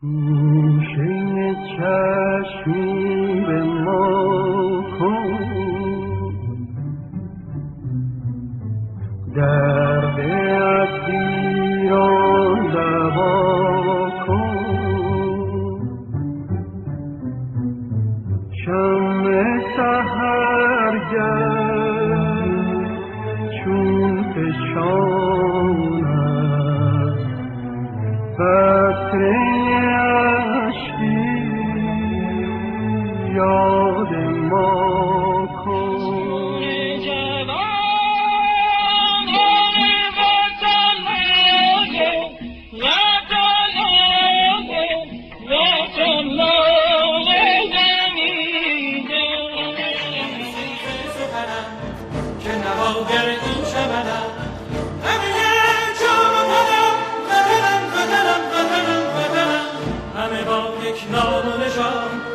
گوشه چشمی به ما کن، درد اسیران دوا کن، شمع سحرگرد چون فشان است، قطره اشکی یاد ما کن.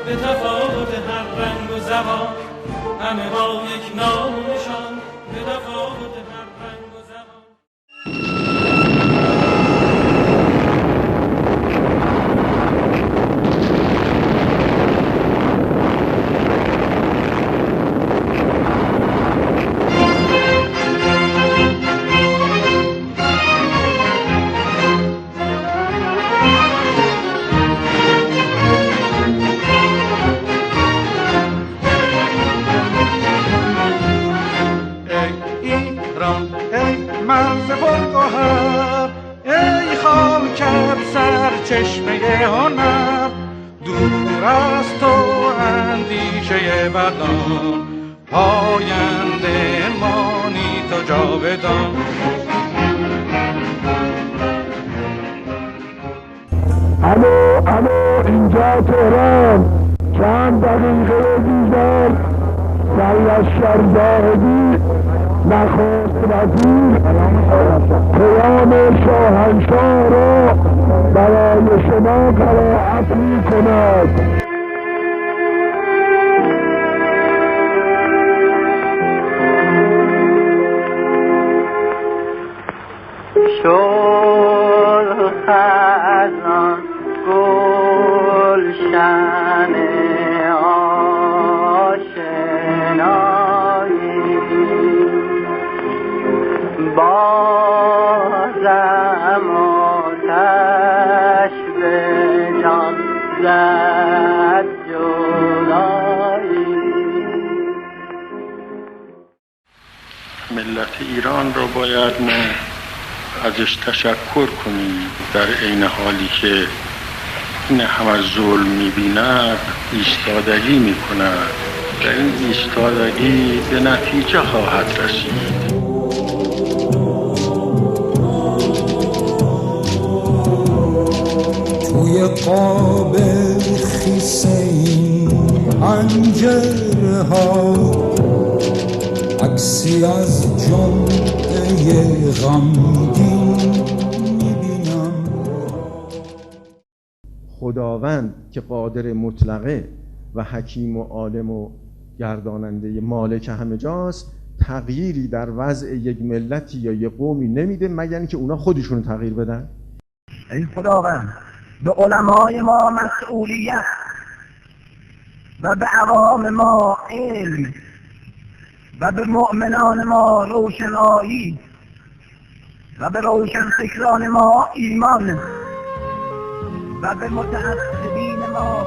به تفاوت هر رنگ و زبان، همه با یک نام و نشان، به تفاوت هر رنگ و زبان. چشمه هنر دور از تو اندیشه بدان، پاینده مانی تو جاودان. الو اینجا تهران، چند دقیقه دیگر سرلشکر زاهدی نخست وزیر پیام شاهنشاه را برای شما قرائت می کند. شرخ از آن گلشن آشنایی، بازم آتش به جان زد جدایی. ملت ایران رو باید ما ازش تشکر کنیم، در عین حالی که این همه ظلم می‌بیند ایستادگی می‌کند و این ایستادگی به نتیجه خواهد رسید. توی قاب خیسه این پنجره‌ها عکسی از جمعه غمگین می‌بینم. خداوند که قادر مطلقه و حکیم و عالم و گرداننده مالک همه جاست، تغییری در وضع یک ملتی یا یک قومی نمیده مگر اینکه اونا خودشون تغییر بدن. ای خداوند، به علمای ما مسئولیت و به عوام ما علم و به مؤمنان ما روشنایی و به روشنفکران ما ایمان و به متعصبین ما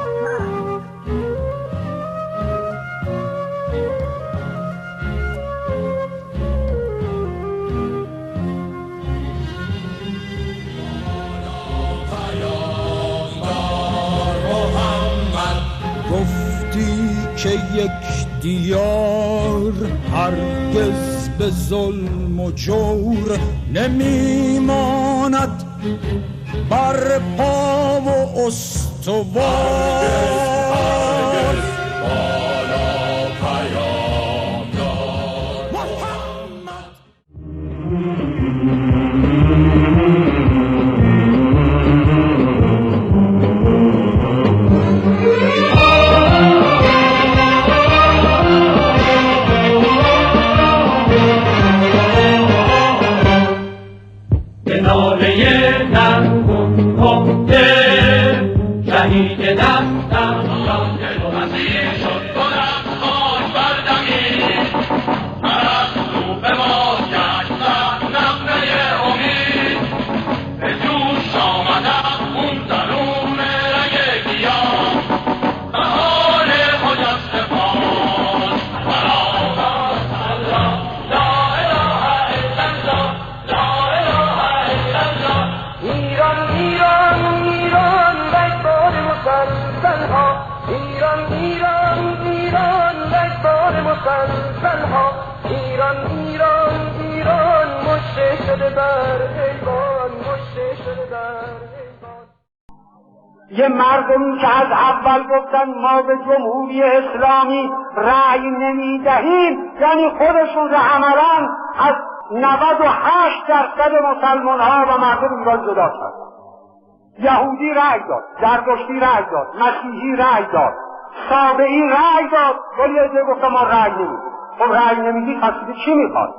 که یک دیار هرگز به ظلم و جور نمیماند بر پا و استوار. بر ایوان، مشته شده بر ایوان. یه مردمی که از اول گفتن ما به جمهوری اسلامی رأی نمیدهیم، یعنی خودشون رو عملاً از 98% مسلمان ها و مردم ایران جدا کرد. یهودی رأی داد، زرتشتی رأی داد، مسیحی رأی داد، سابعی رأی داد، ولی یه عده گفتن ما رأی نمیدیم. خب رأی نمیدی پس چی میخواد؟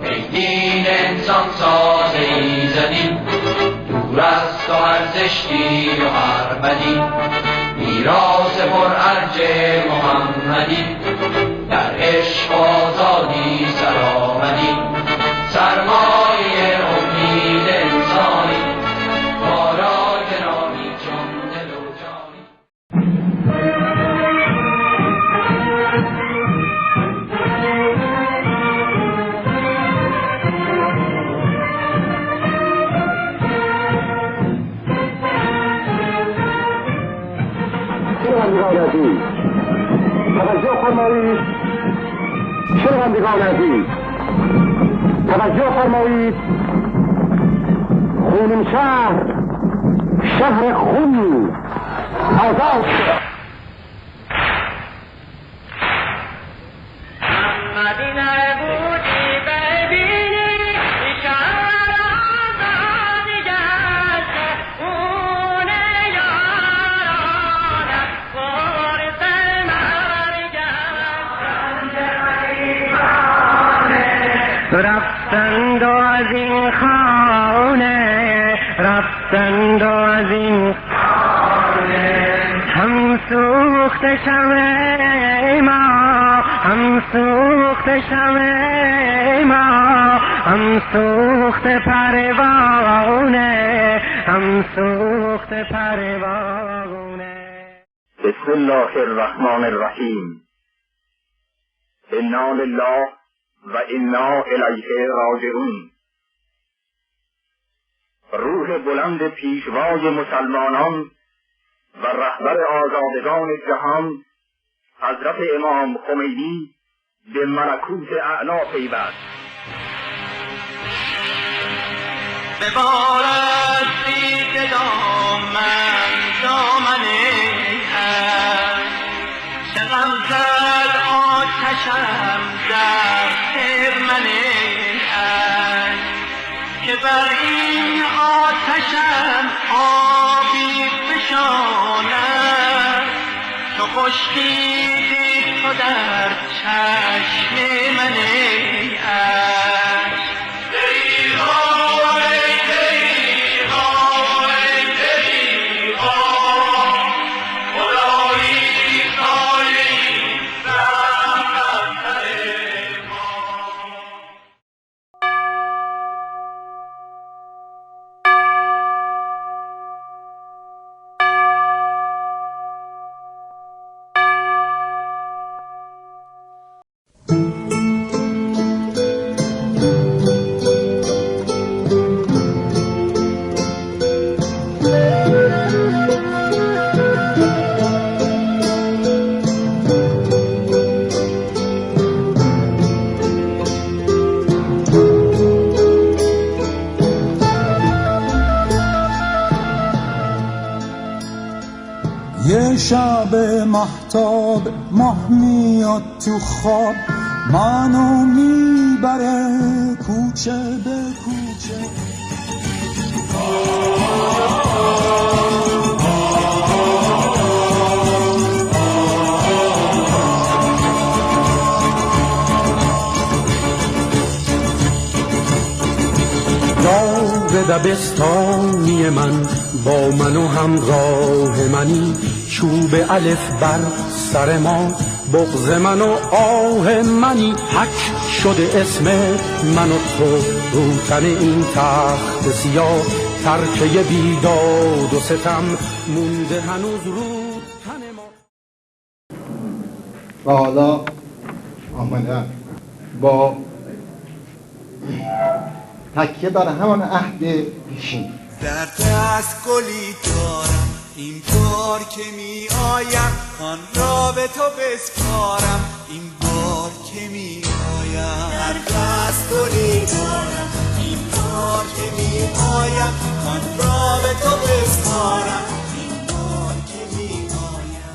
ای دین انسان ساز ایزدی، دور است و هر زشتی و هر بدی، میراث پرارج محمدی، در عشق و آزادی سرآمدی، سرمایه امید انسانی، ما را گرامی چون دل و جانی. توجه فرمایید، شنوندگان عزیز، توجه فرمایید. خونین شهر خون آزاد شد. مدینه بودی ببینی شهر آزادی گشت، خون یارانم خورد مرگ گشت. رفتند و از این خانه، رفتند و از این خانه، هم سوخت شمع ما، هم سوخت شمع ما، هم سوخت پروانه، هم سوخت پروانه. بسم الله الرحمن الرحیم. انا لله و انا الیه راجعون. روح بلند پیشوای مسلمانان و رهبر آزادگان جهان حضرت امام خمینی به ملکوت اعلی پیوست. ببارد دیگ دامن دامن عشق، چه غمزد آتشم در خرمن عشق، که بر این آتشم آبی فشاند، چو خشکیدی تو در چشم من عشق. یه شب مهتاب ماه میاد تو خواب، منو میبره کوچه به کوچه. راه دبستانی من با من و همراه منی، چوب الف بر سر ما، بغض من و آه منی، حک شده اسم من و تو رو تن این تخت سیاه، ترکه بیداد و ستم مونده هنوز رو تن ما. و حالا آمدن با تکیه بر همان عهد پیشین. در دست گلی دارم این بار که می آیم، آن را به تو بسپارم این بار که می آیم. در دست گلی دارم باشم کان را به تو بسپارم این بار که میآیم.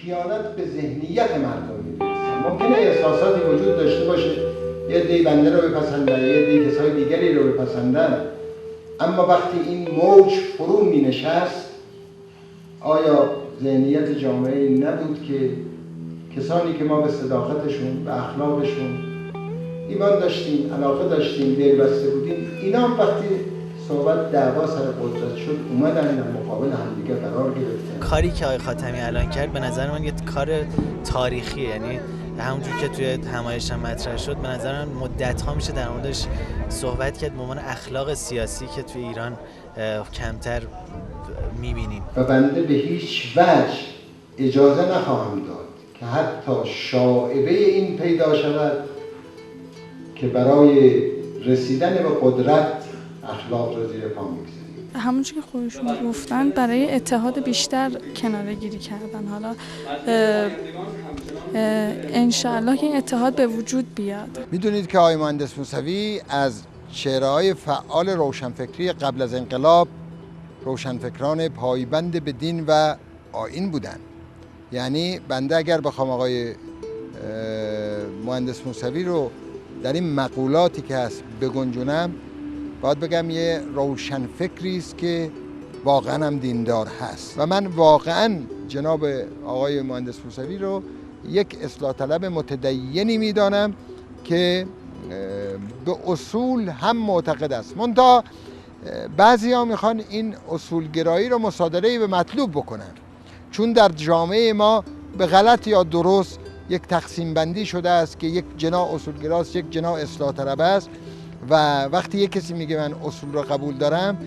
خیانت به ذهنیت مردم میرسه. ممکنه احساساتی وجود داشته باشه، یه عده‌ای بنده رو بپسندن، یه عده‌ای کسای دیگری رو بپسندن، اما وقتی این موج فرو می نشست آیا ذهنیت جامعه نبود که کسانی که ما به صداقتشون، به اخلاقشون ایمان داشتیم، علاقه داشتیم، دلبسته بودیم، اینا هم وقتی صحبت دعوا سر قدرت شد اومدن در مقابل همدیگه قرار گرفتن. کاری که آقای خاتمی الان کرد به نظر من یه کار تاریخیه، یعنی همونجور که توی همایش هم مطرح شد به نظر من مدت‌ها میشه در موردش صحبت کرد به عنوان اخلاق سیاسی که توی ایران کمتر می‌بینیم. و بنده به هیچ وجه اجازه نخواهم داد که حتی شائبه این پیدا شود که برای رسیدن به قدرت اخلاق رو زیر پا می‌گذاریم. همونجور که خودشون گفتن برای اتحاد بیشتر کناره گیری کردن. حالا انشاءالله که این اتحاد به وجود بیاد. میدونید که آقای مهندس موسوی از چهره‌های فعال روشنفکری قبل از انقلاب روشنفکران پایبند به دین و آیین بودن. یعنی بنده اگر بخوام آقای مهندس موسوی رو در این مقولاتی که هست بگنجونم، باید بگم یه روشنفکری است که واقعا هم دیندار هست و من واقعا جناب آقای مهندس موسوی رو یک اصلاح طلب متدینی میدانم که به اصول هم معتقد است. منتها بعضی ها میخوان این اصولگرایی رو مصادره به مطلوب بکنن، چون در جامعه ما به غلط یا درست یک تقسیم بندی شده است که یک جناح اصولگراست، یک جناح اصلاح طلب است و وقتی یک کسی میگه من اصول رو قبول دارم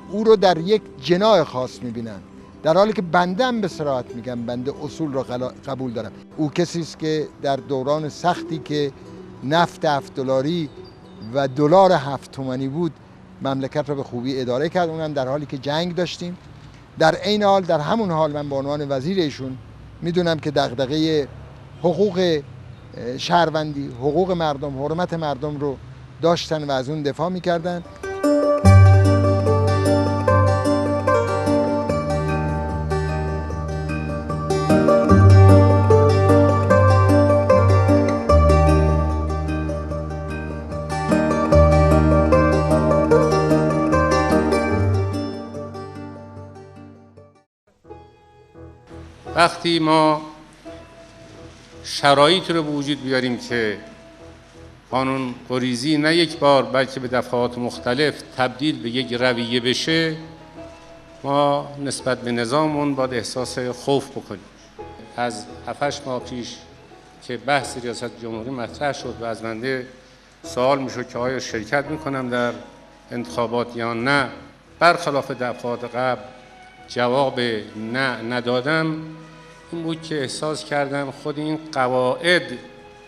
او رو در یک جناح خاص میبینن، در حالی که بنده هم به صراحت میگم بنده اصول رو قبول دارم. او کسی است که در دوران سختی که نفت $7 و دلار 7 تومانی بود مملکت رو به خوبی اداره کرد، اونم در حالی که جنگ داشتیم. در عین حال در همون حال من به عنوان وزیر ایشون میدونم که دغدغه حقوق شهروندی، حقوق مردم، حرمت مردم رو داشتن و از اون دفاع میکردن. وقتی ما شرایطی رو به وجود بیاریم که قانون گریزی نه یک بار بلکه به دفعات مختلف تبدیل به یک رویه بشه، ما نسبت به نظاممون باید احساس خوف بکنیم. از 7-8 ماه پیش که بحث ریاست جمهوری مطرح شد و از بنده سوال میشد که آیا شرکت میکنم در انتخابات یا نه، برخلاف دفعات قبل جواب نه ندادم. این بود که احساس کردم خود این قواعد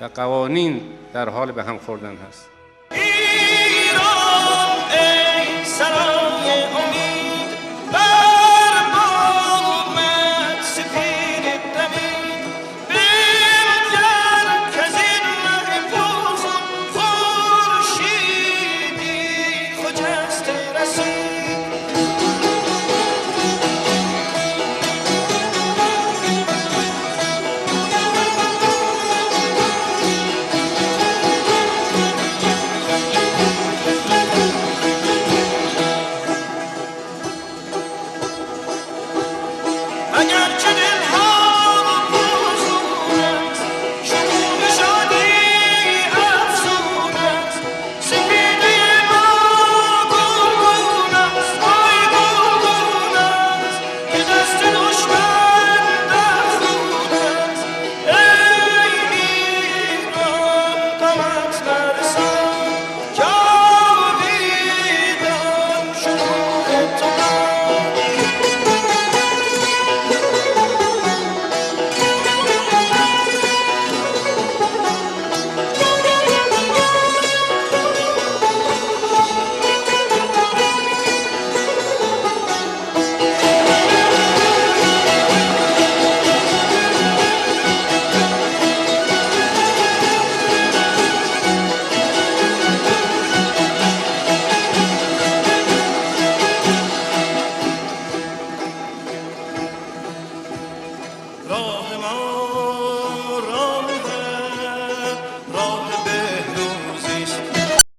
و قوانین در حال به هم خوردن هست. ایران ای سرای امید بر بامت سپید دمید بنگر کزین مه پرخون خورشیدی خجسته رسید. راه ما